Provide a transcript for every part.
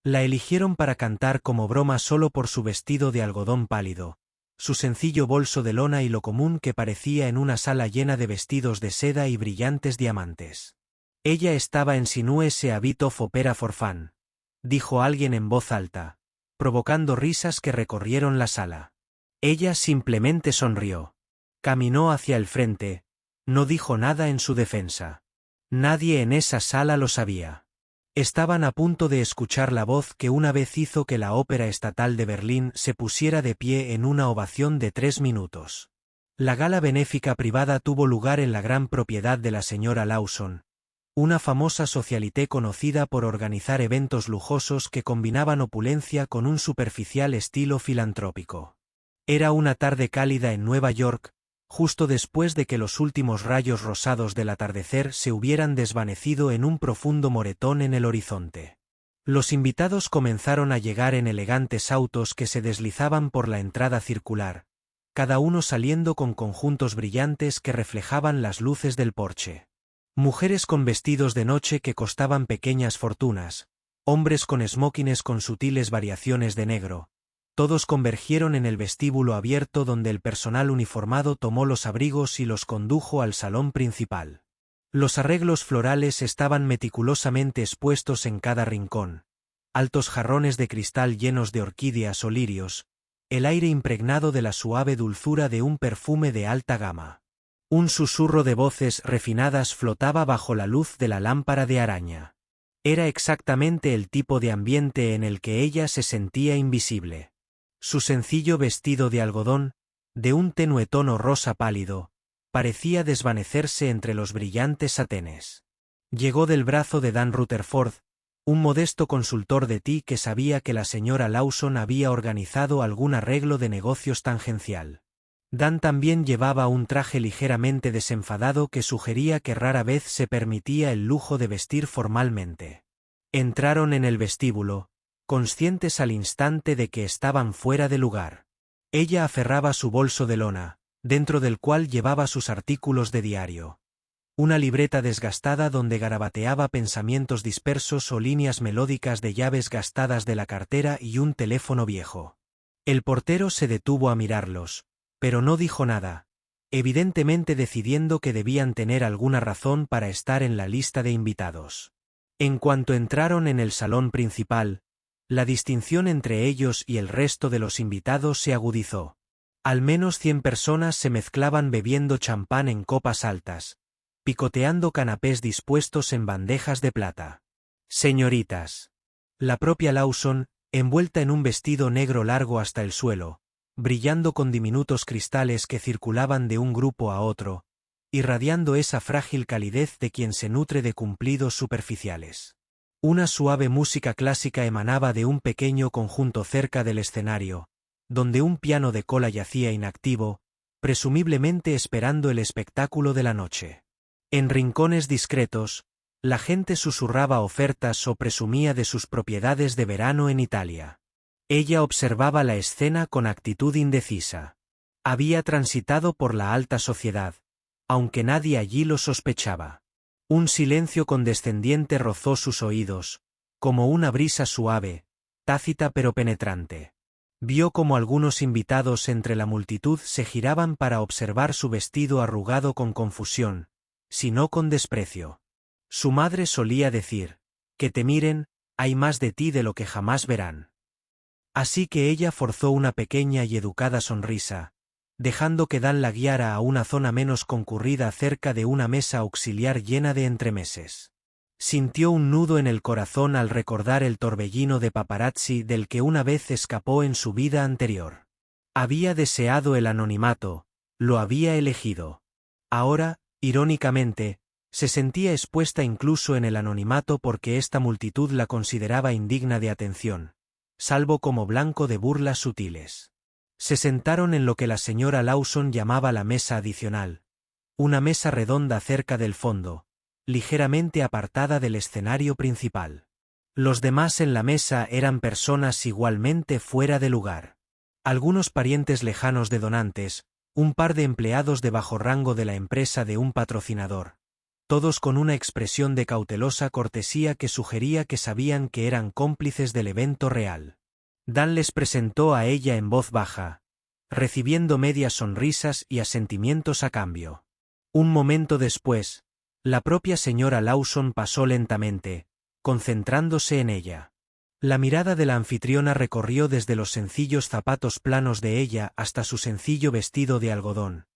La eligieron para cantar como broma solo por su vestido de algodón pálido, su sencillo bolso de lona y lo común que parecía en una sala llena de vestidos de seda y brillantes diamantes. Ella estaba en Sinue se habit of opera for fun, dijo alguien en voz alta, provocando risas que recorrieron la sala. Ella simplemente sonrió. Caminó hacia el frente, no dijo nada en su defensa. Nadie en esa sala lo sabía. Estaban a punto de escuchar la voz que una vez hizo que la Ópera Estatal de Berlín se pusiera de pie en una ovación de 3 minutos. La gala benéfica privada tuvo lugar en la gran propiedad de la señora Lawson, una famosa socialité conocida por organizar eventos lujosos que combinaban opulencia con un superficial estilo filantrópico. Era una tarde cálida en Nueva York, justo después de que los últimos rayos rosados del atardecer se hubieran desvanecido en un profundo moretón en el horizonte. Los invitados comenzaron a llegar en elegantes autos que se deslizaban por la entrada circular, cada uno saliendo con conjuntos brillantes que reflejaban las luces del porche. Mujeres con vestidos de noche que costaban pequeñas fortunas, hombres con esmokines con sutiles variaciones de negro. Todos convergieron en el vestíbulo abierto donde el personal uniformado tomó los abrigos y los condujo al salón principal. Los arreglos florales estaban meticulosamente expuestos en cada rincón. Altos jarrones de cristal llenos de orquídeas o lirios, el aire impregnado de la suave dulzura de un perfume de alta gama. Un susurro de voces refinadas flotaba bajo la luz de la lámpara de araña. Era exactamente el tipo de ambiente en el que ella se sentía invisible. Su sencillo vestido de algodón, de un tenue tono rosa pálido, parecía desvanecerse entre los brillantes satenes. Llegó del brazo de Dan Rutherford, un modesto consultor de TI que sabía que la señora Lawson había organizado algún arreglo de negocios tangencial. Dan también llevaba un traje ligeramente desenfadado que sugería que rara vez se permitía el lujo de vestir formalmente. Entraron en el vestíbulo, conscientes al instante de que estaban fuera de lugar. Ella aferraba su bolso de lona, dentro del cual llevaba sus artículos de diario. Una libreta desgastada donde garabateaba pensamientos dispersos o líneas melódicas de llaves gastadas de la cartera y un teléfono viejo. El portero se detuvo a mirarlos, pero no dijo nada, evidentemente decidiendo que debían tener alguna razón para estar en la lista de invitados. En cuanto entraron en el salón principal, la distinción entre ellos y el resto de los invitados se agudizó. Al menos 100 personas se mezclaban bebiendo champán en copas altas, picoteando canapés dispuestos en bandejas de plata. Señoritas. La propia Lawson, envuelta en un vestido negro largo hasta el suelo, brillando con diminutos cristales que circulaban de un grupo a otro, irradiando esa frágil calidez de quien se nutre de cumplidos superficiales. Una suave música clásica emanaba de un pequeño conjunto cerca del escenario, donde un piano de cola yacía inactivo, presumiblemente esperando el espectáculo de la noche. En rincones discretos, la gente susurraba ofertas o presumía de sus propiedades de verano en Italia. Ella observaba la escena con actitud indecisa. Había transitado por la alta sociedad, aunque nadie allí lo sospechaba. Un silencio condescendiente rozó sus oídos, como una brisa suave, tácita pero penetrante. Vio como algunos invitados entre la multitud se giraban para observar su vestido arrugado con confusión, si no con desprecio. Su madre solía decir, que te miren, hay más de ti de lo que jamás verán. Así que ella forzó una pequeña y educada sonrisa, dejando que Dan la guiara a una zona menos concurrida cerca de una mesa auxiliar llena de entremeses. Sintió un nudo en el corazón al recordar el torbellino de paparazzi del que una vez escapó en su vida anterior. Había deseado el anonimato, lo había elegido. Ahora, irónicamente, se sentía expuesta incluso en el anonimato porque esta multitud la consideraba indigna de atención, salvo como blanco de burlas sutiles. Se sentaron en lo que la señora Lawson llamaba la mesa adicional, una mesa redonda cerca del fondo, ligeramente apartada del escenario principal. Los demás en la mesa eran personas igualmente fuera de lugar. Algunos parientes lejanos de donantes, un par de empleados de bajo rango de la empresa de un patrocinador. todos con una expresión de cautelosa cortesía que sugería que sabían que eran cómplices del evento real. Dan les presentó a ella en voz baja, recibiendo medias sonrisas y asentimientos a cambio. Un momento después, la propia señora Lawson pasó lentamente, concentrándose en ella. La mirada de la anfitriona recorrió desde los sencillos zapatos planos de ella hasta su sencillo vestido de algodón,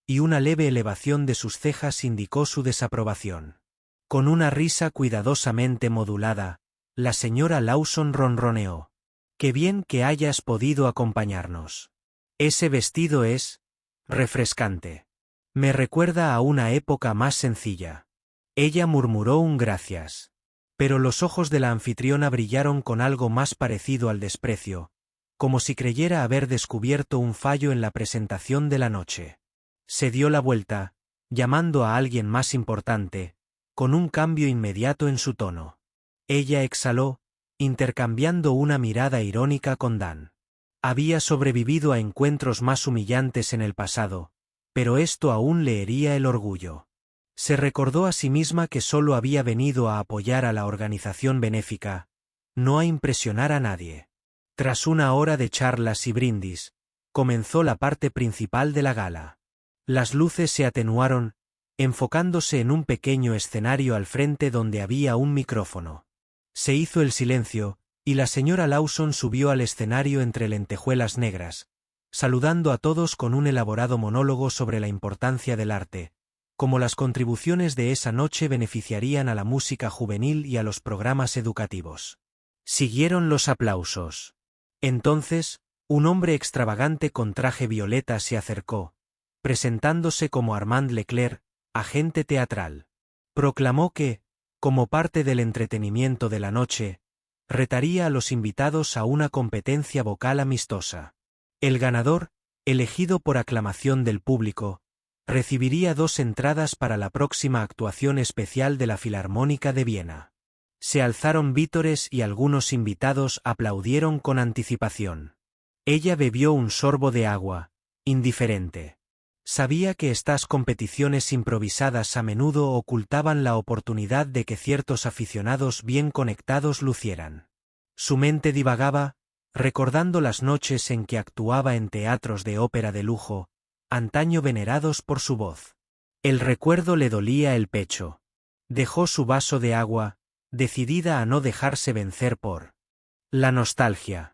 y una leve elevación de sus cejas indicó su desaprobación. Con una risa cuidadosamente modulada, la señora Lawson ronroneó. «Qué bien que hayas podido acompañarnos. Ese vestido es refrescante. Me recuerda a una época más sencilla». Ella murmuró un gracias. Pero los ojos de la anfitriona brillaron con algo más parecido al desprecio, como si creyera haber descubierto un fallo en la presentación de la noche. Se dio la vuelta, llamando a alguien más importante, con un cambio inmediato en su tono. Ella exhaló, intercambiando una mirada irónica con Dan. Había sobrevivido a encuentros más humillantes en el pasado, pero esto aún le hería el orgullo. Se recordó a sí misma que solo había venido a apoyar a la organización benéfica, no a impresionar a nadie. Tras una hora de charlas y brindis, comenzó la parte principal de la gala. Las luces se atenuaron, enfocándose en un pequeño escenario al frente donde había un micrófono. Se hizo el silencio, y la señora Lawson subió al escenario entre lentejuelas negras, saludando a todos con un elaborado monólogo sobre la importancia del arte, como las contribuciones de esa noche beneficiarían a la música juvenil y a los programas educativos. Siguieron los aplausos. Entonces, un hombre extravagante con traje violeta se acercó, presentándose como Armand Leclerc, agente teatral. Proclamó que, como parte del entretenimiento de la noche, retaría a los invitados a una competencia vocal amistosa. El ganador, elegido por aclamación del público, recibiría 2 entradas para la próxima actuación especial de la Filarmónica de Viena. Se alzaron vítores y algunos invitados aplaudieron con anticipación. Ella bebió un sorbo de agua, indiferente. Sabía que estas competiciones improvisadas a menudo ocultaban la oportunidad de que ciertos aficionados bien conectados lucieran. Su mente divagaba, recordando las noches en que actuaba en teatros de ópera de lujo, antaño venerados por su voz. El recuerdo le dolía el pecho. Dejó su vaso de agua, decidida a no dejarse vencer por la nostalgia.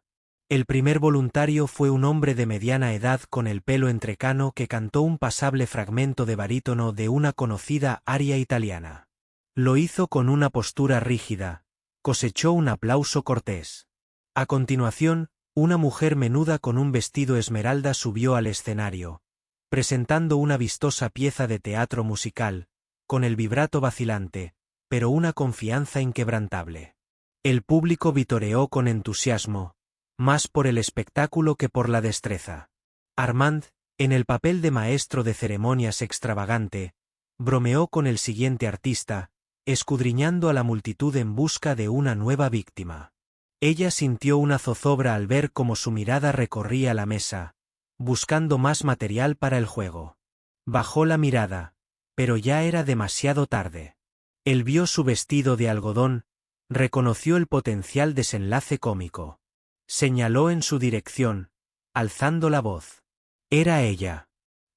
El primer voluntario fue un hombre de mediana edad con el pelo entrecano que cantó un pasable fragmento de barítono de una conocida aria italiana. Lo hizo con una postura rígida, cosechó un aplauso cortés. A continuación, una mujer menuda con un vestido esmeralda subió al escenario, presentando una vistosa pieza de teatro musical, con el vibrato vacilante, pero una confianza inquebrantable. El público vitoreó con entusiasmo, más por el espectáculo que por la destreza. Armand, en el papel de maestro de ceremonias extravagante, bromeó con el siguiente artista, escudriñando a la multitud en busca de una nueva víctima. Ella sintió una zozobra al ver cómo su mirada recorría la mesa, buscando más material para el juego. Bajó la mirada, pero ya era demasiado tarde. Él vio su vestido de algodón, reconoció el potencial desenlace cómico. Señaló en su dirección, alzando la voz. Era ella.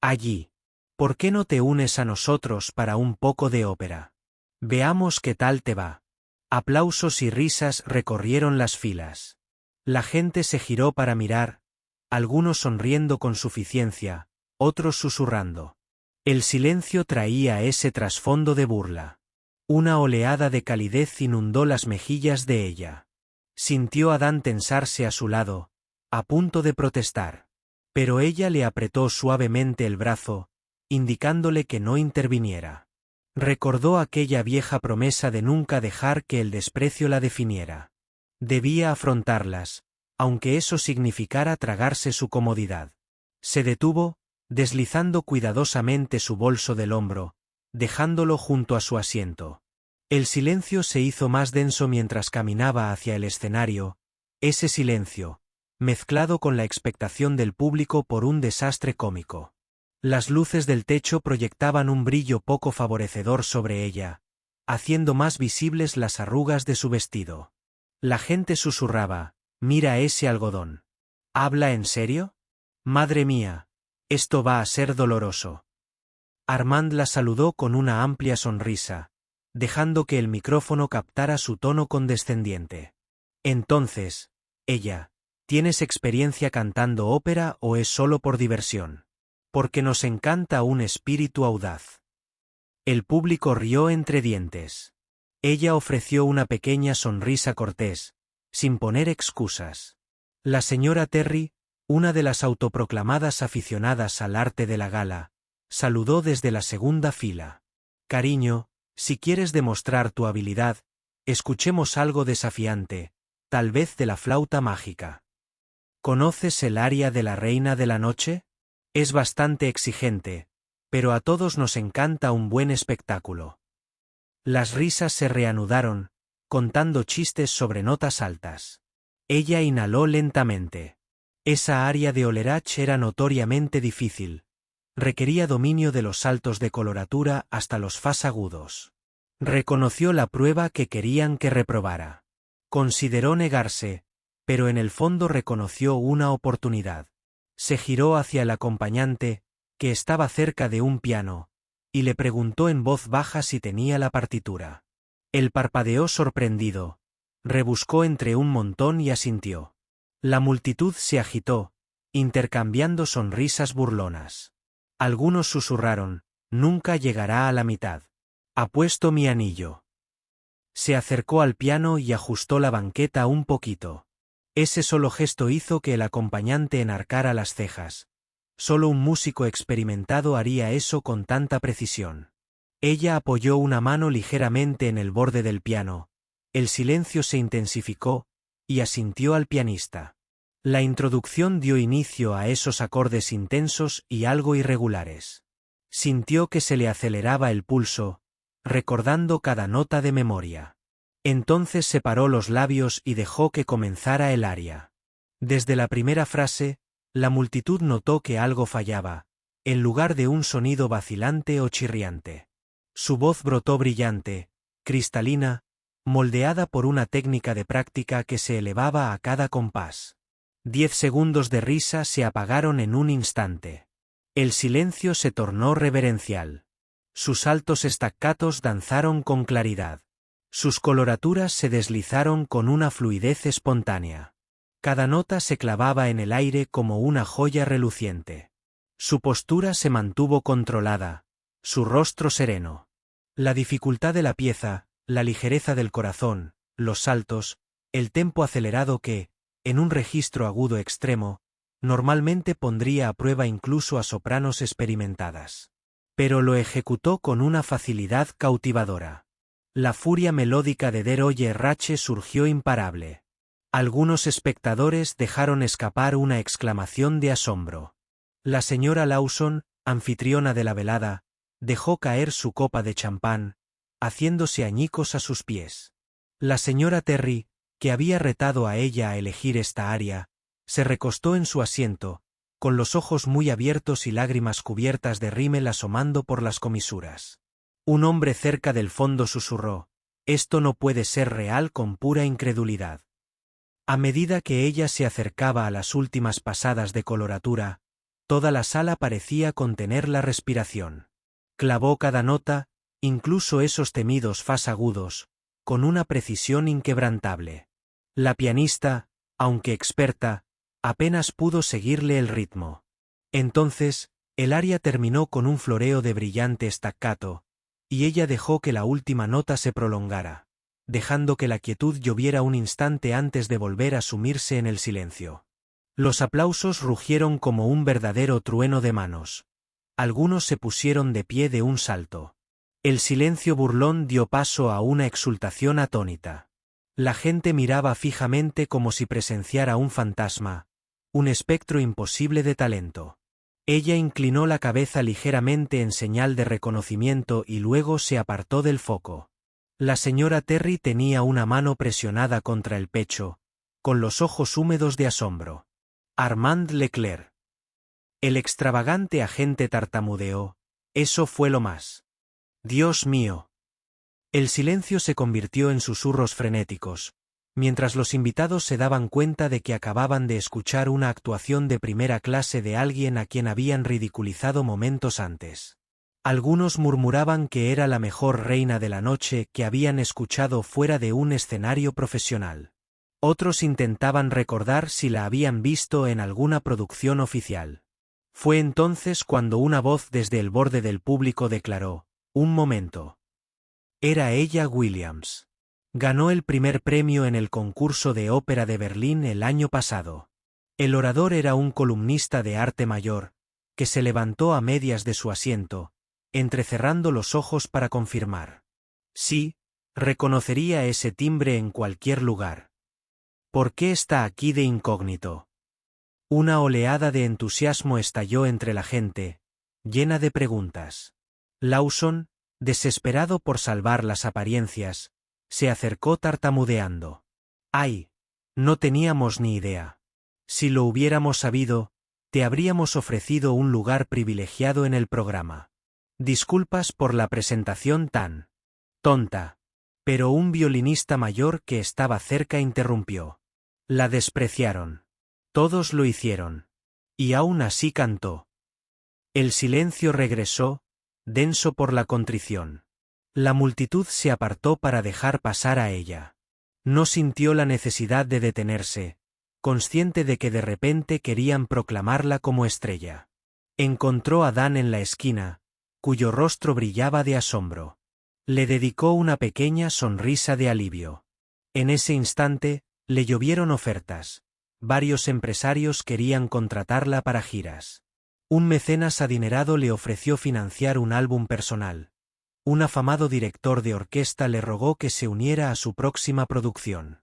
Allí. ¿Por qué no te unes a nosotros para un poco de ópera? Veamos qué tal te va. Aplausos y risas recorrieron las filas. La gente se giró para mirar, algunos sonriendo con suficiencia, otros susurrando. El silencio traía ese trasfondo de burla. Una oleada de calidez inundó las mejillas de ella. Sintió a Dan tensarse a su lado, a punto de protestar. Pero ella le apretó suavemente el brazo, indicándole que no interviniera. Recordó aquella vieja promesa de nunca dejar que el desprecio la definiera. Debía afrontarlas, aunque eso significara tragarse su comodidad. Se detuvo, deslizando cuidadosamente su bolso del hombro, dejándolo junto a su asiento. El silencio se hizo más denso mientras caminaba hacia el escenario, ese silencio, mezclado con la expectación del público por un desastre cómico. Las luces del techo proyectaban un brillo poco favorecedor sobre ella, haciendo más visibles las arrugas de su vestido. La gente susurraba: «Mira ese algodón». «¿Habla en serio? Madre mía, esto va a ser doloroso». Armand la saludó con una amplia sonrisa, dejando que el micrófono captara su tono condescendiente. Entonces, ella, ¿tienes experiencia cantando ópera o es solo por diversión? Porque nos encanta un espíritu audaz. El público rió entre dientes. Ella ofreció una pequeña sonrisa cortés, sin poner excusas. La señora Terry, una de las autoproclamadas aficionadas al arte de la gala, saludó desde la segunda fila. «Cariño, si quieres demostrar tu habilidad, escuchemos algo desafiante, tal vez de la flauta mágica». «¿Conoces el aria de la Reina de la Noche? Es bastante exigente, pero a todos nos encanta un buen espectáculo». Las risas se reanudaron, contando chistes sobre notas altas. Ella inhaló lentamente. Esa aria de Olerach era notoriamente difícil. Requería dominio de los saltos de coloratura hasta los fas agudos. Reconoció la prueba que querían que reprobara. Consideró negarse, pero en el fondo reconoció una oportunidad. Se giró hacia el acompañante, que estaba cerca de un piano, y le preguntó en voz baja si tenía la partitura. Él parpadeó sorprendido, rebuscó entre un montón y asintió. La multitud se agitó, intercambiando sonrisas burlonas. Algunos susurraron: «Nunca llegará a la mitad. Apuesto mi anillo». Se acercó al piano y ajustó la banqueta un poquito. Ese solo gesto hizo que el acompañante enarcara las cejas. Solo un músico experimentado haría eso con tanta precisión. Ella apoyó una mano ligeramente en el borde del piano. El silencio se intensificó, y asintió al pianista. La introducción dio inicio a esos acordes intensos y algo irregulares. Sintió que se le aceleraba el pulso, recordando cada nota de memoria. Entonces separó los labios y dejó que comenzara el aria. Desde la primera frase, la multitud notó que algo fallaba, en lugar de un sonido vacilante o chirriante. Su voz brotó brillante, cristalina, moldeada por una técnica de práctica que se elevaba a cada compás. 10 segundos de risa se apagaron en un instante. El silencio se tornó reverencial. Sus altos staccatos danzaron con claridad. Sus coloraturas se deslizaron con una fluidez espontánea. Cada nota se clavaba en el aire como una joya reluciente. Su postura se mantuvo controlada, su rostro sereno. La dificultad de la pieza, la ligereza del corazón, los saltos, el tempo acelerado que, en un registro agudo extremo, normalmente pondría a prueba incluso a sopranos experimentadas. Pero lo ejecutó con una facilidad cautivadora. La furia melódica de Der Oye Rache surgió imparable. Algunos espectadores dejaron escapar una exclamación de asombro. La señora Lawson, anfitriona de la velada, dejó caer su copa de champán, haciéndose añicos a sus pies. La señora Terry, que había retado a ella a elegir esta aria, se recostó en su asiento, con los ojos muy abiertos y lágrimas cubiertas de rímel asomando por las comisuras. Un hombre cerca del fondo susurró: «Esto no puede ser real», con pura incredulidad. A medida que ella se acercaba a las últimas pasadas de coloratura, toda la sala parecía contener la respiración. Clavó cada nota, incluso esos temidos fas agudos, con una precisión inquebrantable. La pianista, aunque experta, apenas pudo seguirle el ritmo. Entonces, el aria terminó con un floreo de brillante staccato, y ella dejó que la última nota se prolongara, dejando que la quietud lloviera un instante antes de volver a sumirse en el silencio. Los aplausos rugieron como un verdadero trueno de manos. Algunos se pusieron de pie de un salto. El silencio burlón dio paso a una exultación atónita. La gente miraba fijamente como si presenciara un fantasma, un espectro imposible de talento. Ella inclinó la cabeza ligeramente en señal de reconocimiento y luego se apartó del foco. La señora Terry tenía una mano presionada contra el pecho, con los ojos húmedos de asombro. Armand Leclerc. El extravagante agente tartamudeó. Eso fue lo más. Dios mío. El silencio se convirtió en susurros frenéticos, mientras los invitados se daban cuenta de que acababan de escuchar una actuación de primera clase de alguien a quien habían ridiculizado momentos antes. Algunos murmuraban que era la mejor reina de la noche que habían escuchado fuera de un escenario profesional. Otros intentaban recordar si la habían visto en alguna producción oficial. Fue entonces cuando una voz desde el borde del público declaró: «Un momento». Era ella Williams. Ganó el primer premio en el concurso de ópera de Berlín el año pasado. El orador era un columnista de arte mayor, que se levantó a medias de su asiento, entrecerrando los ojos para confirmar. Sí, reconocería ese timbre en cualquier lugar. ¿Por qué está aquí de incógnito? Una oleada de entusiasmo estalló entre la gente, llena de preguntas. Lawson, desesperado por salvar las apariencias, se acercó tartamudeando. ¡Ay! No teníamos ni idea. Si lo hubiéramos sabido, te habríamos ofrecido un lugar privilegiado en el programa. Disculpas por la presentación tan tonta. Pero un violinista mayor que estaba cerca interrumpió. La despreciaron. Todos lo hicieron. Y aún así cantó. El silencio regresó, denso por la contrición. La multitud se apartó para dejar pasar a ella. No sintió la necesidad de detenerse, consciente de que de repente querían proclamarla como estrella. Encontró a Dan en la esquina, cuyo rostro brillaba de asombro. Le dedicó una pequeña sonrisa de alivio. En ese instante, le llovieron ofertas. Varios empresarios querían contratarla para giras. Un mecenas adinerado le ofreció financiar un álbum personal. Un afamado director de orquesta le rogó que se uniera a su próxima producción.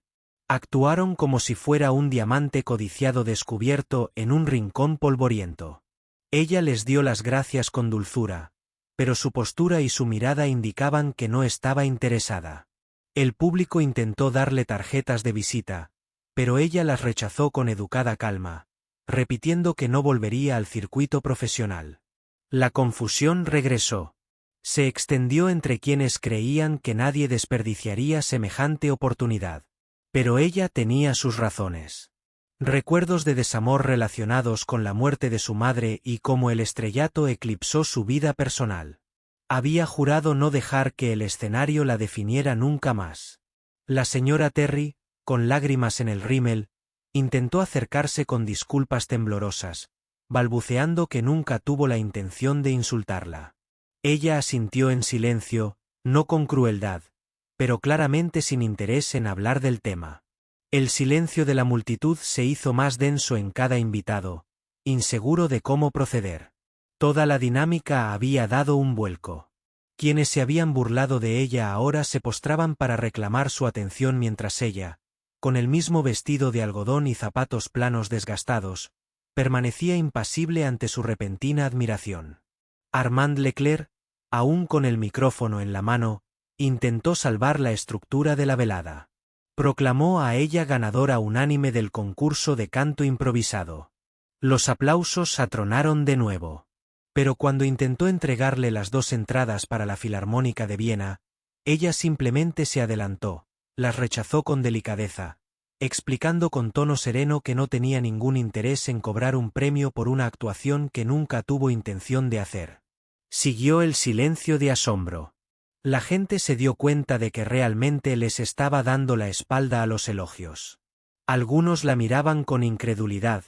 Actuaron como si fuera un diamante codiciado descubierto en un rincón polvoriento. Ella les dio las gracias con dulzura, pero su postura y su mirada indicaban que no estaba interesada. El público intentó darle tarjetas de visita, pero ella las rechazó con educada calma, repitiendo que no volvería al circuito profesional. La confusión regresó. Se extendió entre quienes creían que nadie desperdiciaría semejante oportunidad. Pero ella tenía sus razones. Recuerdos de desamor relacionados con la muerte de su madre y cómo el estrellato eclipsó su vida personal. Había jurado no dejar que el escenario la definiera nunca más. La señora Terry, con lágrimas en el rímel, intentó acercarse con disculpas temblorosas, balbuceando que nunca tuvo la intención de insultarla. Ella asintió en silencio, no con crueldad, pero claramente sin interés en hablar del tema. El silencio de la multitud se hizo más denso en cada invitado, inseguro de cómo proceder. Toda la dinámica había dado un vuelco. Quienes se habían burlado de ella ahora se postraban para reclamar su atención mientras ella, con el mismo vestido de algodón y zapatos planos desgastados, permanecía impasible ante su repentina admiración. Armand Leclerc, aún con el micrófono en la mano, intentó salvar la estructura de la velada. Proclamó a ella ganadora unánime del concurso de canto improvisado. Los aplausos atronaron de nuevo. Pero cuando intentó entregarle las 2 entradas para la Filarmónica de Viena, ella simplemente se adelantó, las rechazó con delicadeza, explicando con tono sereno que no tenía ningún interés en cobrar un premio por una actuación que nunca tuvo intención de hacer. Siguió el silencio de asombro. La gente se dio cuenta de que realmente les estaba dando la espalda a los elogios. Algunos la miraban con incredulidad,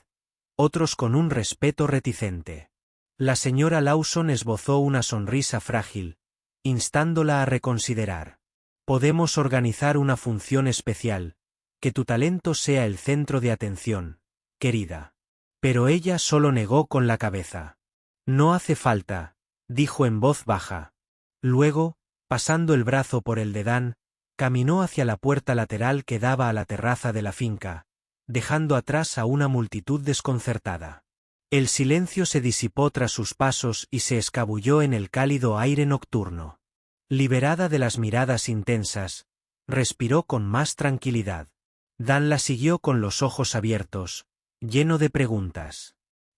otros con un respeto reticente. La señora Lawson esbozó una sonrisa frágil, instándola a reconsiderar. Podemos organizar una función especial, que tu talento sea el centro de atención, querida. Pero ella solo negó con la cabeza. No hace falta, dijo en voz baja. Luego, pasando el brazo por el de Dan, caminó hacia la puerta lateral que daba a la terraza de la finca, dejando atrás a una multitud desconcertada. El silencio se disipó tras sus pasos y se escabulló en el cálido aire nocturno. Liberada de las miradas intensas, respiró con más tranquilidad. Dan la siguió con los ojos abiertos, lleno de preguntas.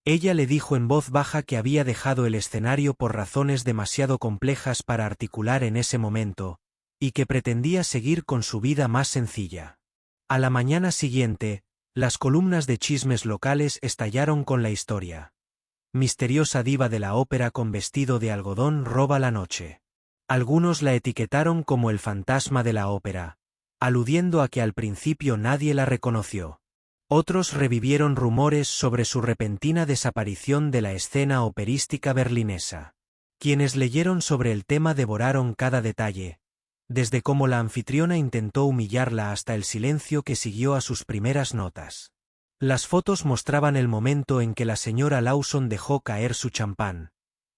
Ella le dijo en voz baja que había dejado el escenario por razones demasiado complejas para articular en ese momento, y que pretendía seguir con su vida más sencilla. A la mañana siguiente, las columnas de chismes locales estallaron con la historia. Misteriosa diva de la ópera con vestido de algodón roba la noche. Algunos la etiquetaron como el fantasma de la ópera, aludiendo a que al principio nadie la reconoció. Otros revivieron rumores sobre su repentina desaparición de la escena operística berlinesa. Quienes leyeron sobre el tema devoraron cada detalle, desde cómo la anfitriona intentó humillarla hasta el silencio que siguió a sus primeras notas. Las fotos mostraban el momento en que la señora Lawson dejó caer su champán,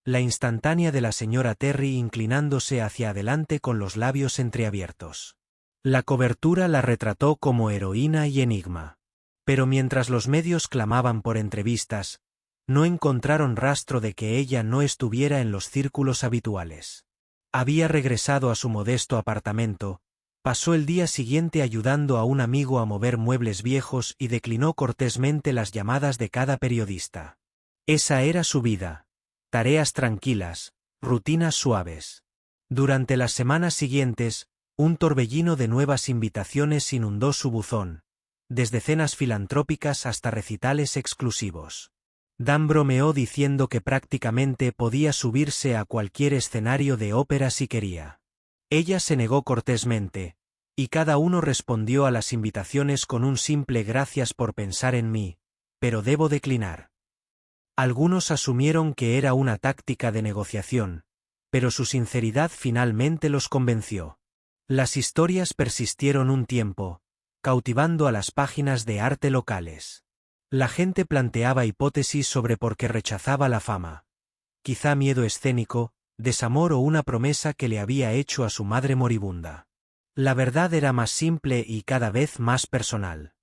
la instantánea de la señora Terry inclinándose hacia adelante con los labios entreabiertos. La cobertura la retrató como heroína y enigma. Pero mientras los medios clamaban por entrevistas, no encontraron rastro de que ella no estuviera en los círculos habituales. Había regresado a su modesto apartamento, pasó el día siguiente ayudando a un amigo a mover muebles viejos y declinó cortésmente las llamadas de cada periodista. Esa era su vida. Tareas tranquilas, rutinas suaves. Durante las semanas siguientes, un torbellino de nuevas invitaciones inundó su buzón, desde cenas filantrópicas hasta recitales exclusivos. Dan bromeó diciendo que prácticamente podía subirse a cualquier escenario de ópera si quería. Ella se negó cortésmente, y cada uno respondió a las invitaciones con un simple gracias por pensar en mí, pero debo declinar. Algunos asumieron que era una táctica de negociación, pero su sinceridad finalmente los convenció. Las historias persistieron un tiempo, cautivando a las páginas de arte locales. La gente planteaba hipótesis sobre por qué rechazaba la fama. Quizá miedo escénico, desamor o una promesa que le había hecho a su madre moribunda. La verdad era más simple y cada vez más personal.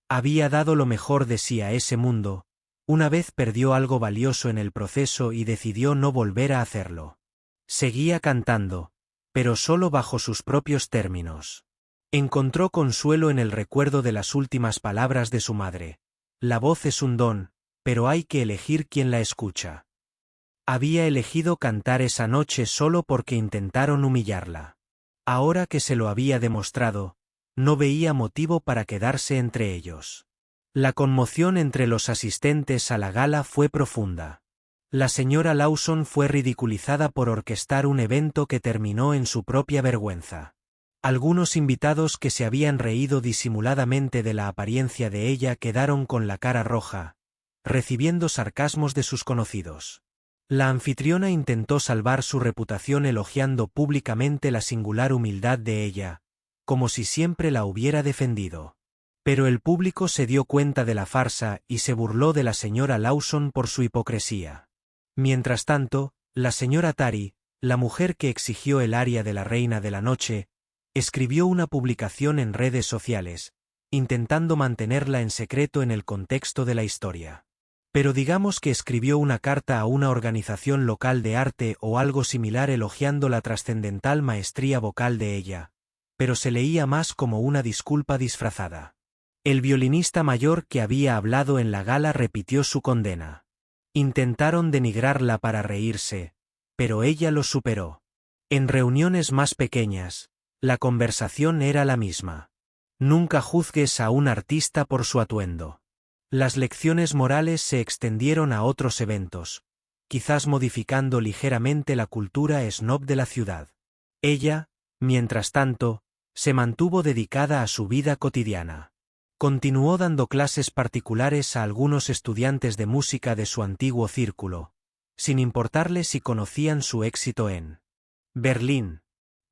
Había dado lo mejor de sí a ese mundo, una vez perdió algo valioso en el proceso y decidió no volver a hacerlo. Seguía cantando, pero solo bajo sus propios términos. Encontró consuelo en el recuerdo de las últimas palabras de su madre. La voz es un don, pero hay que elegir quién la escucha. Había elegido cantar esa noche solo porque intentaron humillarla. Ahora que se lo había demostrado, no veía motivo para quedarse entre ellos. La conmoción entre los asistentes a la gala fue profunda. La señora Lawson fue ridiculizada por orquestar un evento que terminó en su propia vergüenza. Algunos invitados que se habían reído disimuladamente de la apariencia de ella quedaron con la cara roja, recibiendo sarcasmos de sus conocidos. La anfitriona intentó salvar su reputación elogiando públicamente la singular humildad de ella, como si siempre la hubiera defendido. Pero el público se dio cuenta de la farsa y se burló de la señora Lawson por su hipocresía. Mientras tanto, la señora Tari, la mujer que exigió el aria de la Reina de la Noche, escribió una publicación en redes sociales, intentando mantenerla en secreto en el contexto de la historia. Pero digamos que escribió una carta a una organización local de arte o algo similar elogiando la trascendental maestría vocal de ella, pero se leía más como una disculpa disfrazada. El violinista mayor que había hablado en la gala repitió su condena. Intentaron denigrarla para reírse, pero ella los superó. En reuniones más pequeñas, la conversación era la misma. Nunca juzgues a un artista por su atuendo. Las lecciones morales se extendieron a otros eventos, quizás modificando ligeramente la cultura snob de la ciudad. Ella, mientras tanto, se mantuvo dedicada a su vida cotidiana. Continuó dando clases particulares a algunos estudiantes de música de su antiguo círculo, sin importarle si conocían su éxito en Berlín.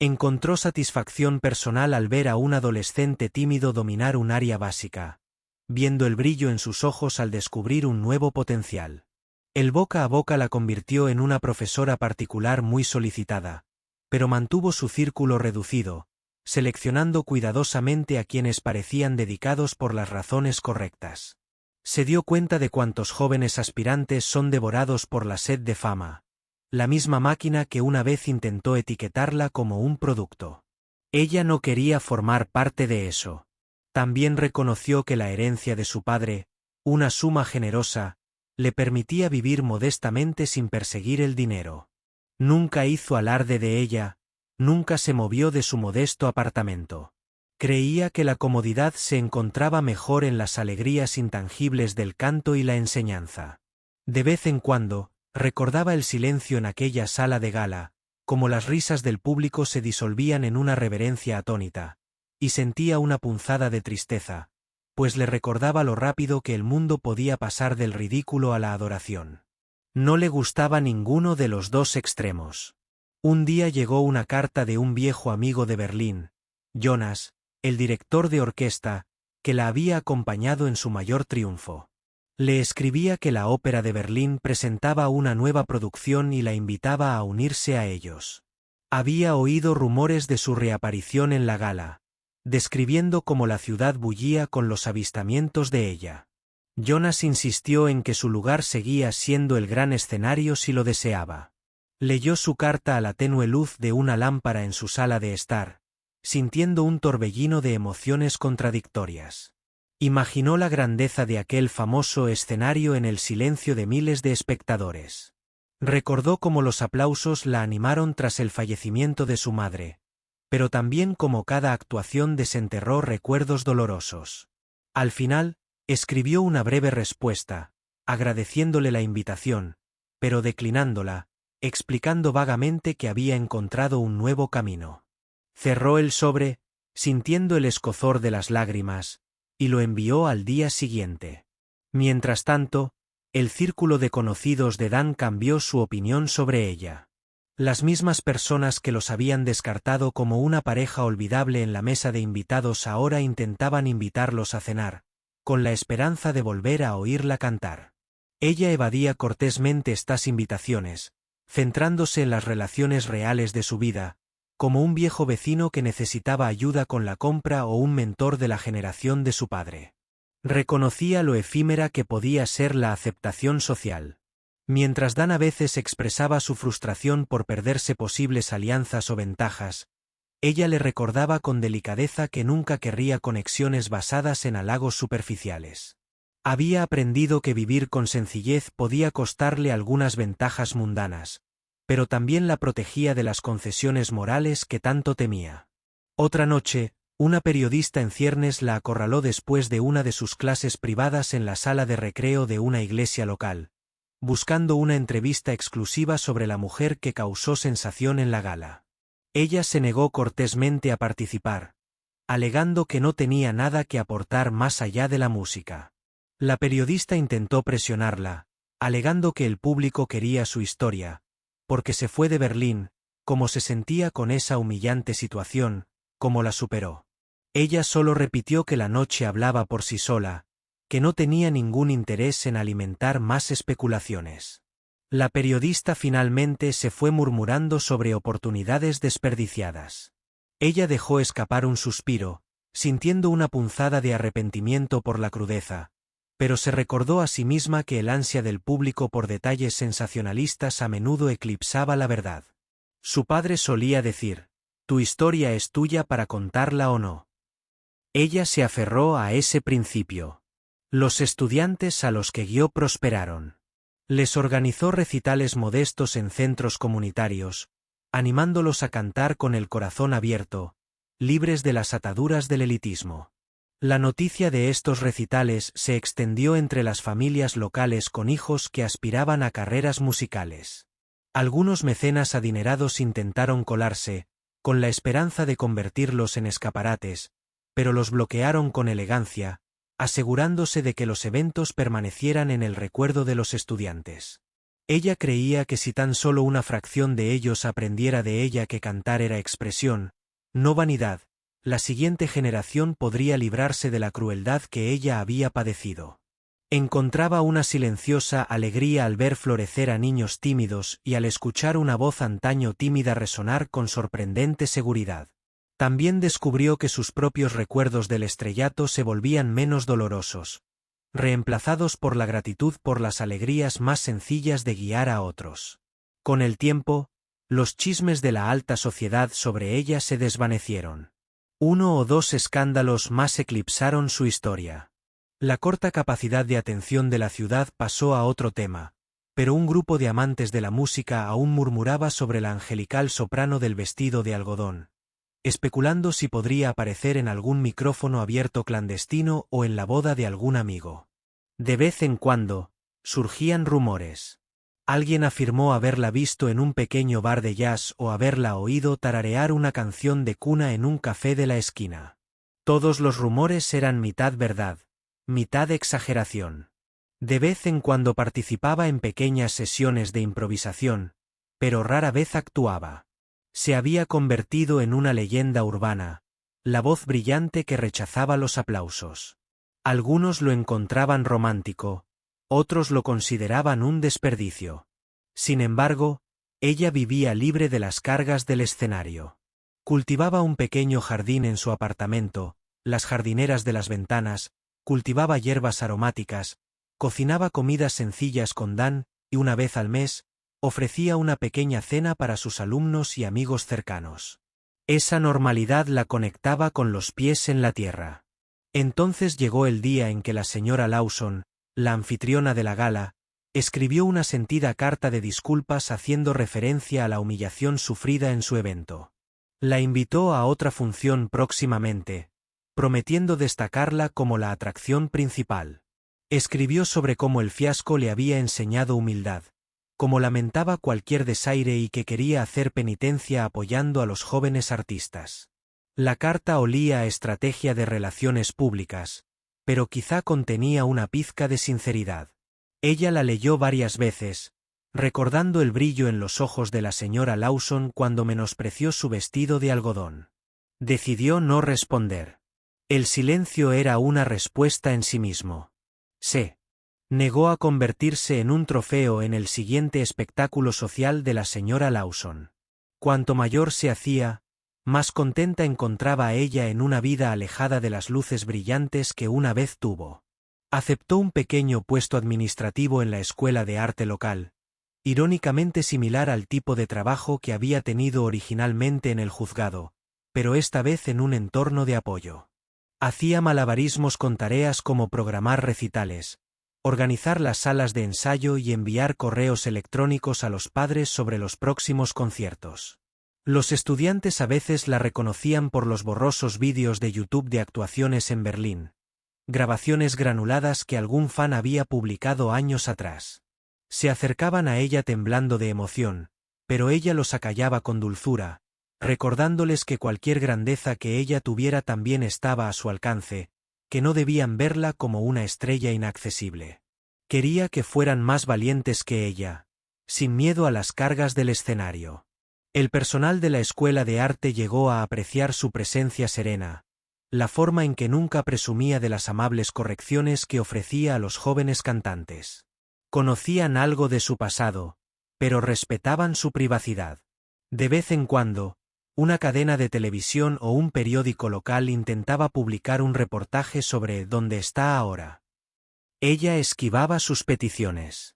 Encontró satisfacción personal al ver a un adolescente tímido dominar un área básica, viendo el brillo en sus ojos al descubrir un nuevo potencial. El boca a boca la convirtió en una profesora particular muy solicitada, pero mantuvo su círculo reducido, seleccionando cuidadosamente a quienes parecían dedicados por las razones correctas. Se dio cuenta de cuántos jóvenes aspirantes son devorados por la sed de fama, la misma máquina que una vez intentó etiquetarla como un producto. Ella no quería formar parte de eso. También reconoció que la herencia de su padre, una suma generosa, le permitía vivir modestamente sin perseguir el dinero. Nunca hizo alarde de ella, nunca se movió de su modesto apartamento. Creía que la comodidad se encontraba mejor en las alegrías intangibles del canto y la enseñanza. De vez en cuando, recordaba el silencio en aquella sala de gala, como las risas del público se disolvían en una reverencia atónita, y sentía una punzada de tristeza, pues le recordaba lo rápido que el mundo podía pasar del ridículo a la adoración. No le gustaba ninguno de los dos extremos. Un día llegó una carta de un viejo amigo de Berlín, Jonas, el director de orquesta, que la había acompañado en su mayor triunfo. Le escribía que la Ópera de Berlín presentaba una nueva producción y la invitaba a unirse a ellos. Había oído rumores de su reaparición en la gala, describiendo cómo la ciudad bullía con los avistamientos de ella. Jonas insistió en que su lugar seguía siendo el gran escenario si lo deseaba. Leyó su carta a la tenue luz de una lámpara en su sala de estar, sintiendo un torbellino de emociones contradictorias. Imaginó la grandeza de aquel famoso escenario en el silencio de miles de espectadores. Recordó cómo los aplausos la animaron tras el fallecimiento de su madre, pero también cómo cada actuación desenterró recuerdos dolorosos. Al final, escribió una breve respuesta, agradeciéndole la invitación, pero declinándola, explicando vagamente que había encontrado un nuevo camino. Cerró el sobre, sintiendo el escozor de las lágrimas, y lo envió al día siguiente. Mientras tanto, el círculo de conocidos de Dan cambió su opinión sobre ella. Las mismas personas que los habían descartado como una pareja olvidable en la mesa de invitados ahora intentaban invitarlos a cenar, con la esperanza de volver a oírla cantar. Ella evadía cortésmente estas invitaciones, centrándose en las relaciones reales de su vida, como un viejo vecino que necesitaba ayuda con la compra o un mentor de la generación de su padre. Reconocía lo efímera que podía ser la aceptación social. Mientras Dan a veces expresaba su frustración por perderse posibles alianzas o ventajas, ella le recordaba con delicadeza que nunca querría conexiones basadas en halagos superficiales. Había aprendido que vivir con sencillez podía costarle algunas ventajas mundanas, pero también la protegía de las concesiones morales que tanto temía. Otra noche, una periodista en ciernes la acorraló después de una de sus clases privadas en la sala de recreo de una iglesia local, buscando una entrevista exclusiva sobre la mujer que causó sensación en la gala. Ella se negó cortésmente a participar, alegando que no tenía nada que aportar más allá de la música. La periodista intentó presionarla, alegando que el público quería su historia, porque se fue de Berlín, cómo se sentía con esa humillante situación, cómo la superó. Ella solo repitió que la noche hablaba por sí sola, que no tenía ningún interés en alimentar más especulaciones. La periodista finalmente se fue murmurando sobre oportunidades desperdiciadas. Ella dejó escapar un suspiro, sintiendo una punzada de arrepentimiento por la crudeza, pero se recordó a sí misma que el ansia del público por detalles sensacionalistas a menudo eclipsaba la verdad. Su padre solía decir, «Tu historia es tuya para contarla o no». Ella se aferró a ese principio. Los estudiantes a los que guió prosperaron. Les organizó recitales modestos en centros comunitarios, animándolos a cantar con el corazón abierto, libres de las ataduras del elitismo. La noticia de estos recitales se extendió entre las familias locales con hijos que aspiraban a carreras musicales. Algunos mecenas adinerados intentaron colarse, con la esperanza de convertirlos en escaparates, pero los bloquearon con elegancia, asegurándose de que los eventos permanecieran en el recuerdo de los estudiantes. Ella creía que si tan solo una fracción de ellos aprendiera de ella que cantar era expresión, no vanidad, la siguiente generación podría librarse de la crueldad que ella había padecido. Encontraba una silenciosa alegría al ver florecer a niños tímidos y al escuchar una voz antaño tímida resonar con sorprendente seguridad. También descubrió que sus propios recuerdos del estrellato se volvían menos dolorosos, reemplazados por la gratitud por las alegrías más sencillas de guiar a otros. Con el tiempo, los chismes de la alta sociedad sobre ella se desvanecieron. Uno o dos escándalos más eclipsaron su historia. La corta capacidad de atención de la ciudad pasó a otro tema, pero un grupo de amantes de la música aún murmuraba sobre la angelical soprano del vestido de algodón, especulando si podría aparecer en algún micrófono abierto clandestino o en la boda de algún amigo. De vez en cuando, surgían rumores. Alguien afirmó haberla visto en un pequeño bar de jazz o haberla oído tararear una canción de cuna en un café de la esquina. Todos los rumores eran mitad verdad, mitad exageración. De vez en cuando participaba en pequeñas sesiones de improvisación, pero rara vez actuaba. Se había convertido en una leyenda urbana, la voz brillante que rechazaba los aplausos. Algunos lo encontraban romántico, otros lo consideraban un desperdicio. Sin embargo, ella vivía libre de las cargas del escenario. Cultivaba un pequeño jardín en su apartamento, las jardineras de las ventanas, cultivaba hierbas aromáticas, cocinaba comidas sencillas con Dan, y una vez al mes, ofrecía una pequeña cena para sus alumnos y amigos cercanos. Esa normalidad la conectaba con los pies en la tierra. Entonces llegó el día en que la señora Lawson, la anfitriona de la gala, escribió una sentida carta de disculpas haciendo referencia a la humillación sufrida en su evento. La invitó a otra función próximamente, prometiendo destacarla como la atracción principal. Escribió sobre cómo el fiasco le había enseñado humildad, cómo lamentaba cualquier desaire y que quería hacer penitencia apoyando a los jóvenes artistas. La carta olía a estrategia de relaciones públicas, pero quizá contenía una pizca de sinceridad. Ella la leyó varias veces, recordando el brillo en los ojos de la señora Lawson cuando menospreció su vestido de algodón. Decidió no responder. El silencio era una respuesta en sí mismo. Se negó a convertirse en un trofeo en el siguiente espectáculo social de la señora Lawson. Cuanto mayor se hacía, más contenta encontraba a ella en una vida alejada de las luces brillantes que una vez tuvo. Aceptó un pequeño puesto administrativo en la escuela de arte local, irónicamente similar al tipo de trabajo que había tenido originalmente en el juzgado, pero esta vez en un entorno de apoyo. Hacía malabarismos con tareas como programar recitales, organizar las salas de ensayo y enviar correos electrónicos a los padres sobre los próximos conciertos. Los estudiantes a veces la reconocían por los borrosos vídeos de YouTube de actuaciones en Berlín, grabaciones granuladas que algún fan había publicado años atrás. Se acercaban a ella temblando de emoción, pero ella los acallaba con dulzura, recordándoles que cualquier grandeza que ella tuviera también estaba a su alcance, que no debían verla como una estrella inaccesible. Quería que fueran más valientes que ella, sin miedo a las cargas del escenario. El personal de la escuela de arte llegó a apreciar su presencia serena, la forma en que nunca presumía de las amables correcciones que ofrecía a los jóvenes cantantes. Conocían algo de su pasado, pero respetaban su privacidad. De vez en cuando, una cadena de televisión o un periódico local intentaba publicar un reportaje sobre dónde está ahora. Ella esquivaba sus peticiones.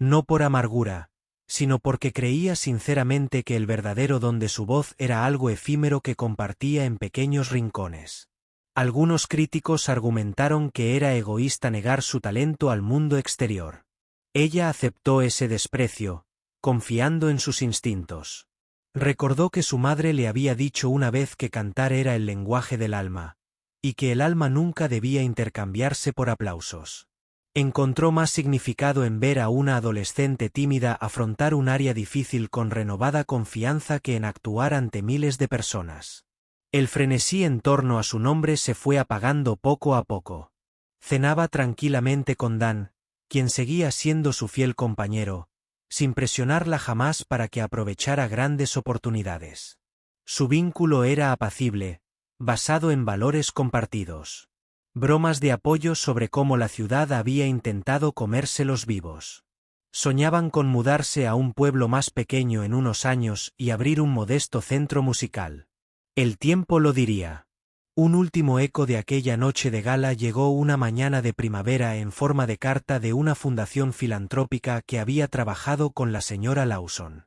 No por amargura, sino porque creía sinceramente que el verdadero don de su voz era algo efímero que compartía en pequeños rincones. Algunos críticos argumentaron que era egoísta negar su talento al mundo exterior. Ella aceptó ese desprecio, confiando en sus instintos. Recordó que su madre le había dicho una vez que cantar era el lenguaje del alma, y que el alma nunca debía intercambiarse por aplausos. Encontró más significado en ver a una adolescente tímida afrontar un área difícil con renovada confianza que en actuar ante miles de personas. El frenesí en torno a su nombre se fue apagando poco a poco. Cenaba tranquilamente con Dan, quien seguía siendo su fiel compañero, sin presionarla jamás para que aprovechara grandes oportunidades. Su vínculo era apacible, basado en valores compartidos. Bromas de apoyo sobre cómo la ciudad había intentado comérselos vivos. Soñaban con mudarse a un pueblo más pequeño en unos años y abrir un modesto centro musical. El tiempo lo diría. Un último eco de aquella noche de gala llegó una mañana de primavera en forma de carta de una fundación filantrópica que había trabajado con la señora Lawson.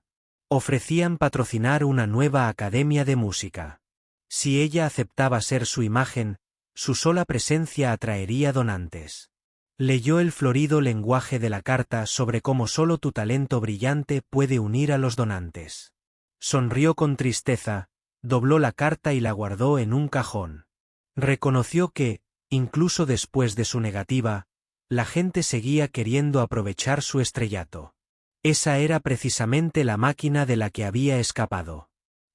Ofrecían patrocinar una nueva academia de música. Si ella aceptaba ser su imagen, Su sola presencia atraería donantes. Leyó el florido lenguaje de la carta sobre cómo solo tu talento brillante puede unir a los donantes. Sonrió con tristeza, dobló la carta y la guardó en un cajón. Reconoció que, incluso después de su negativa, la gente seguía queriendo aprovechar su estrellato. Esa era precisamente la máquina de la que había escapado.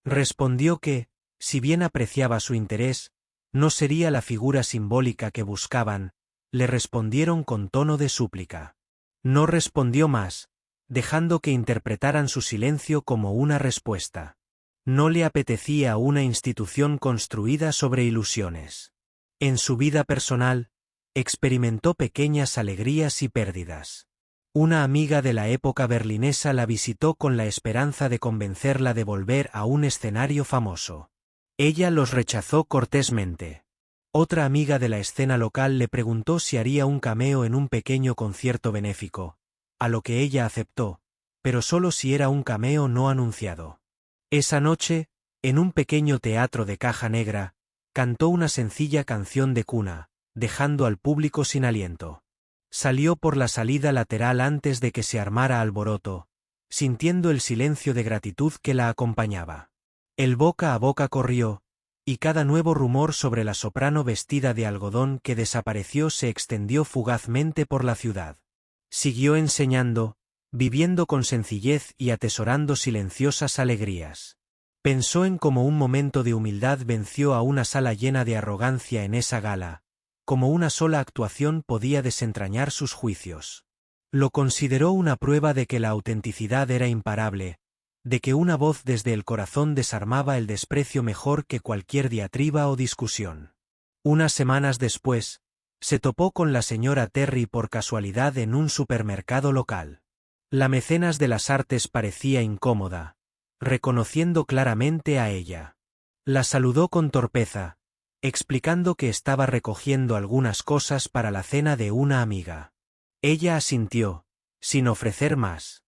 Respondió que, si bien apreciaba su interés, no sería la figura simbólica que buscaban. Le respondieron con tono de súplica. No respondió más, dejando que interpretaran su silencio como una respuesta. No le apetecía una institución construida sobre ilusiones. En su vida personal, experimentó pequeñas alegrías y pérdidas. Una amiga de la época berlinesa la visitó con la esperanza de convencerla de volver a un escenario famoso. Ella los rechazó cortésmente. Otra amiga de la escena local le preguntó si haría un cameo en un pequeño concierto benéfico, a lo que ella aceptó, pero solo si era un cameo no anunciado. Esa noche, en un pequeño teatro de caja negra, cantó una sencilla canción de cuna, dejando al público sin aliento. Salió por la salida lateral antes de que se armara alboroto, sintiendo el silencio de gratitud que la acompañaba. El boca a boca corrió, y cada nuevo rumor sobre la soprano vestida de algodón que desapareció se extendió fugazmente por la ciudad. Siguió enseñando, viviendo con sencillez y atesorando silenciosas alegrías. Pensó en cómo un momento de humildad venció a una sala llena de arrogancia en esa gala, cómo una sola actuación podía desentrañar sus juicios. Lo consideró una prueba de que la autenticidad era imparable, de que una voz desde el corazón desarmaba el desprecio mejor que cualquier diatriba o discusión. Unas semanas después, se topó con la señora Terry por casualidad en un supermercado local. La mecenas de las artes parecía incómoda, reconociendo claramente a ella. La saludó con torpeza, explicando que estaba recogiendo algunas cosas para la cena de una amiga. Ella asintió, sin ofrecer más.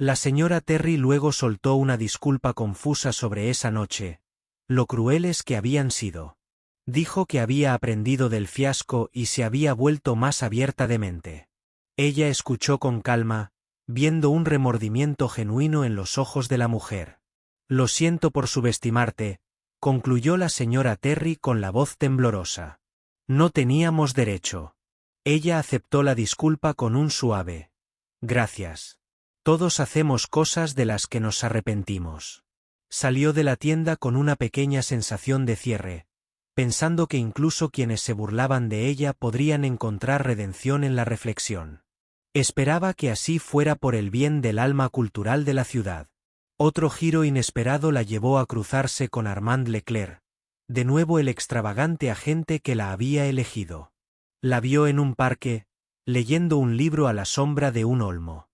La señora Terry luego soltó una disculpa confusa sobre esa noche, lo crueles que habían sido. Dijo que había aprendido del fiasco y se había vuelto más abierta de mente. Ella escuchó con calma, viendo un remordimiento genuino en los ojos de la mujer. Lo siento por subestimarte, concluyó la señora Terry con la voz temblorosa. No teníamos derecho. Ella aceptó la disculpa con un suave. Gracias. Todos hacemos cosas de las que nos arrepentimos. Salió de la tienda con una pequeña sensación de cierre, pensando que incluso quienes se burlaban de ella podrían encontrar redención en la reflexión. Esperaba que así fuera por el bien del alma cultural de la ciudad. Otro giro inesperado la llevó a cruzarse con Armand Leclerc, de nuevo el extravagante agente que la había elegido. La vio en un parque, leyendo un libro a la sombra de un olmo.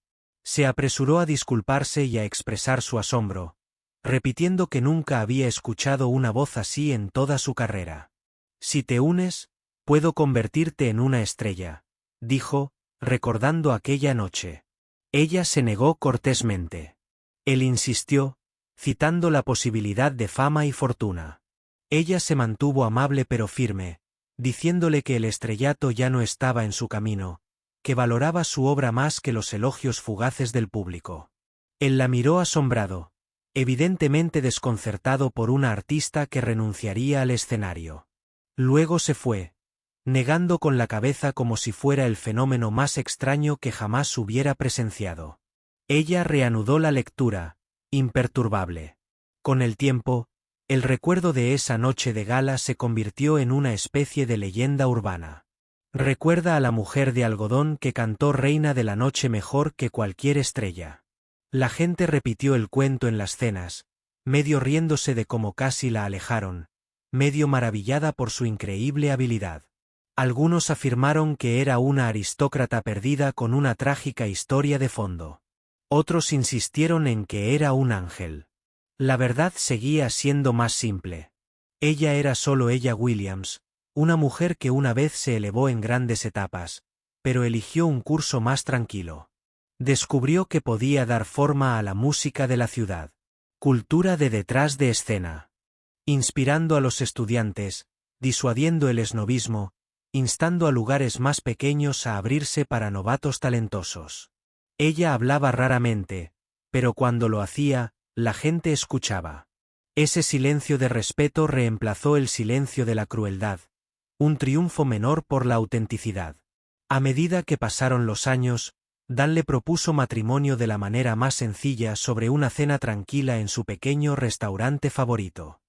Se apresuró a disculparse y a expresar su asombro, repitiendo que nunca había escuchado una voz así en toda su carrera. Si te unes, puedo convertirte en una estrella, dijo, recordando aquella noche. Ella se negó cortésmente. Él insistió, citando la posibilidad de fama y fortuna. Ella se mantuvo amable pero firme, diciéndole que el estrellato ya no estaba en su camino, que valoraba su obra más que los elogios fugaces del público. Él la miró asombrado, evidentemente desconcertado por una artista que renunciaría al escenario. Luego se fue, negando con la cabeza como si fuera el fenómeno más extraño que jamás hubiera presenciado. Ella reanudó la lectura, imperturbable. Con el tiempo, el recuerdo de esa noche de gala se convirtió en una especie de leyenda urbana. Recuerda a la mujer de algodón que cantó Reina de la Noche mejor que cualquier estrella. La gente repitió el cuento en las cenas, medio riéndose de cómo casi la alejaron, medio maravillada por su increíble habilidad. Algunos afirmaron que era una aristócrata perdida con una trágica historia de fondo. Otros insistieron en que era un ángel. La verdad seguía siendo más simple. Ella era solo ella Williams, una mujer que una vez se elevó en grandes etapas, pero eligió un curso más tranquilo. Descubrió que podía dar forma a la música de la ciudad. Cultura de detrás de escena. Inspirando a los estudiantes, disuadiendo el esnobismo, instando a lugares más pequeños a abrirse para novatos talentosos. Ella hablaba raramente, pero cuando lo hacía, la gente escuchaba. Ese silencio de respeto reemplazó el silencio de la crueldad, un triunfo menor por la autenticidad. A medida que pasaron los años, Dan le propuso matrimonio de la manera más sencilla sobre una cena tranquila en su pequeño restaurante favorito.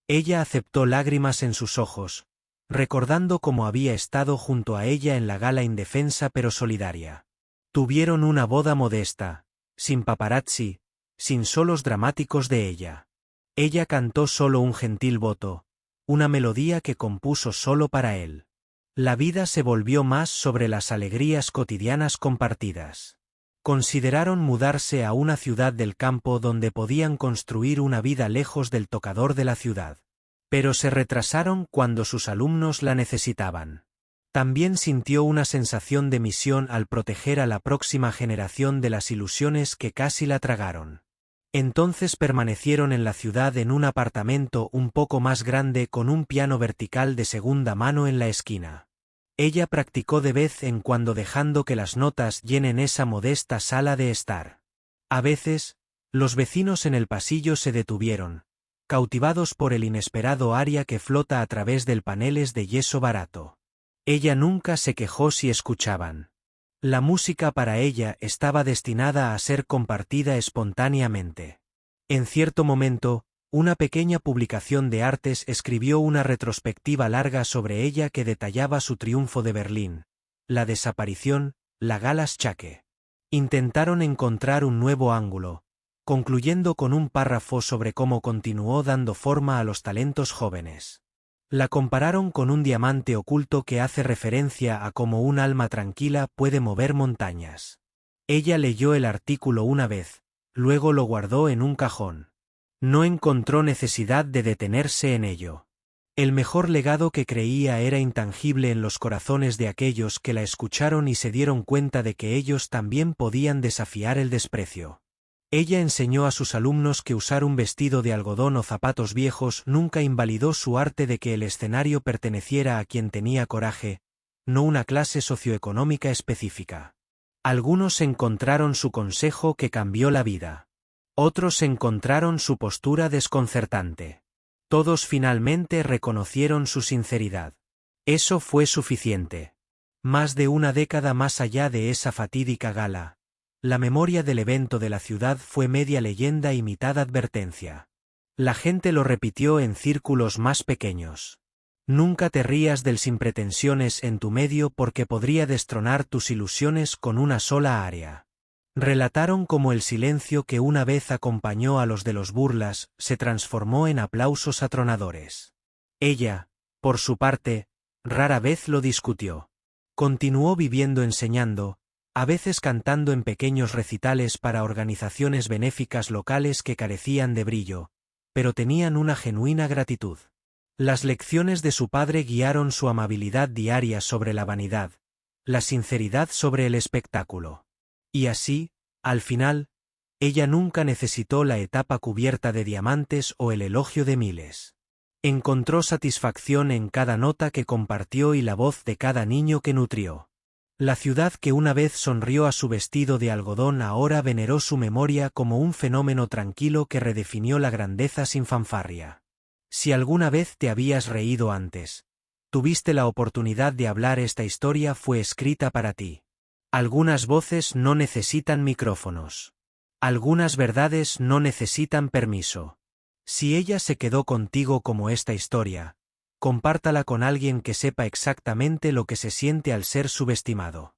Ella aceptó, lágrimas en sus ojos, recordando cómo había estado junto a ella en la gala, indefensa pero solidaria. Tuvieron una boda modesta, sin paparazzi, sin solos dramáticos de ella. Ella cantó solo un gentil voto, una melodía que compuso solo para él. La vida se volvió más sobre las alegrías cotidianas compartidas. Consideraron mudarse a una ciudad del campo donde podían construir una vida lejos del tocador de la ciudad. Pero se retrasaron cuando sus alumnos la necesitaban. También sintió una sensación de misión al proteger a la próxima generación de las ilusiones que casi la tragaron. Entonces permanecieron en la ciudad en un apartamento un poco más grande con un piano vertical de segunda mano en la esquina. Ella practicó de vez en cuando dejando que las notas llenen esa modesta sala de estar. A veces, los vecinos en el pasillo se detuvieron, cautivados por el inesperado aria que flota a través del paneles de yeso barato. Ella nunca se quejó si escuchaban. La música para ella estaba destinada a ser compartida espontáneamente. En cierto momento, una pequeña publicación de artes escribió una retrospectiva larga sobre ella que detallaba su triunfo de Berlín, la desaparición, la Galaschaque. Intentaron encontrar un nuevo ángulo, concluyendo con un párrafo sobre cómo continuó dando forma a los talentos jóvenes. La compararon con un diamante oculto que hace referencia a cómo un alma tranquila puede mover montañas. Ella leyó el artículo una vez, luego lo guardó en un cajón. No encontró necesidad de detenerse en ello. El mejor legado que creía era intangible en los corazones de aquellos que la escucharon y se dieron cuenta de que ellos también podían desafiar el desprecio. Ella enseñó a sus alumnos que usar un vestido de algodón o zapatos viejos nunca invalidó su arte, de que el escenario perteneciera a quien tenía coraje, no una clase socioeconómica específica. Algunos encontraron su consejo que cambió la vida. Otros encontraron su postura desconcertante. Todos finalmente reconocieron su sinceridad. Eso fue suficiente. Más de una década más allá de esa fatídica gala, la memoria del evento de la ciudad fue media leyenda y mitad advertencia. La gente lo repitió en círculos más pequeños. Nunca te rías del sin pretensiones en tu medio, porque podría destronar tus ilusiones con una sola área. Relataron cómo el silencio que una vez acompañó a los de los burlas se transformó en aplausos atronadores. Ella, por su parte, rara vez lo discutió. Continuó viviendo, enseñando, a veces cantando en pequeños recitales para organizaciones benéficas locales que carecían de brillo, pero tenían una genuina gratitud. Las lecciones de su padre guiaron su amabilidad diaria sobre la vanidad, la sinceridad sobre el espectáculo. Y así, al final, ella nunca necesitó la etapa cubierta de diamantes o el elogio de miles. Encontró satisfacción en cada nota que compartió y la voz de cada niño que nutrió. La ciudad que una vez sonrió a su vestido de algodón ahora veneró su memoria como un fenómeno tranquilo que redefinió la grandeza sin fanfarria. Si alguna vez te habías reído antes, tuviste la oportunidad de hablar, esta historia fue escrita para ti. Algunas voces no necesitan micrófonos. Algunas verdades no necesitan permiso. Si ella se quedó contigo como esta historia, compártala con alguien que sepa exactamente lo que se siente al ser subestimado.